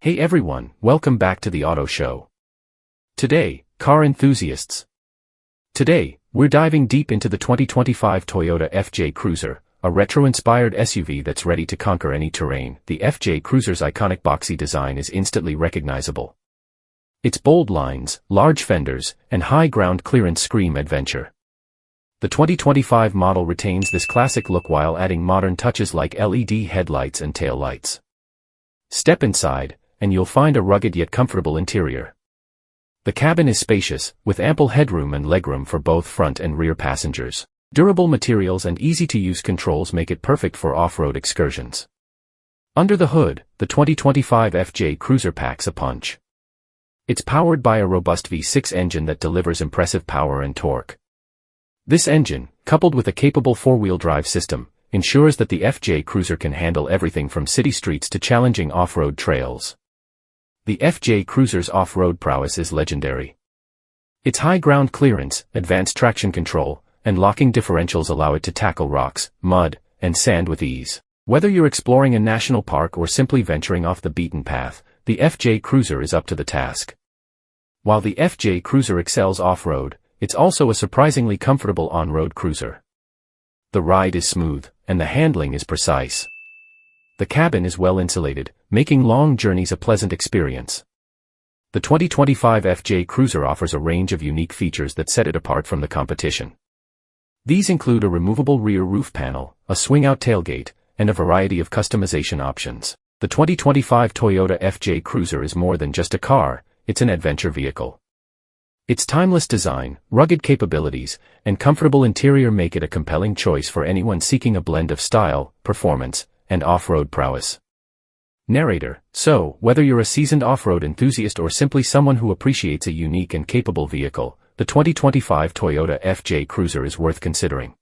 Hey everyone, welcome back to the Auto Show. Today, car enthusiasts. Today, we're diving deep into the 2025 Toyota FJ Cruiser, a retro-inspired SUV that's ready to conquer any terrain. The FJ Cruiser's iconic boxy design is instantly recognizable. Its bold lines, large fenders, and high ground clearance scream adventure. The 2025 model retains this classic look while adding modern touches like LED headlights and taillights. Step inside, and you'll find a rugged yet comfortable interior. The cabin is spacious, with ample headroom and legroom for both front and rear passengers. Durable materials and easy-to-use controls make it perfect for off-road excursions. Under the hood, the 2025 FJ Cruiser packs a punch. It's powered by a robust V6 engine that delivers impressive power and torque. This engine, coupled with a capable four-wheel drive system, ensures that the FJ Cruiser can handle everything from city streets to challenging off-road trails. The FJ Cruiser's off-road prowess is legendary. Its high ground clearance, advanced traction control, and locking differentials allow it to tackle rocks, mud, and sand with ease. Whether you're exploring a national park or simply venturing off the beaten path, the FJ Cruiser is up to the task. While the FJ Cruiser excels off-road, it's also a surprisingly comfortable on-road cruiser. The ride is smooth, and the handling is precise. The cabin is well insulated, making long journeys a pleasant experience. The 2025 FJ Cruiser offers a range of unique features that set it apart from the competition. These include a removable rear roof panel, a swing-out tailgate, and a variety of customization options. The 2025 Toyota FJ Cruiser is more than just a car, it's an adventure vehicle. Its timeless design, rugged capabilities, and comfortable interior make it a compelling choice for anyone seeking a blend of style, performance, and off-road prowess. Narrator: so, whether you're a seasoned off-road enthusiast or simply someone who appreciates a unique and capable vehicle, the 2025 Toyota FJ Cruiser is worth considering.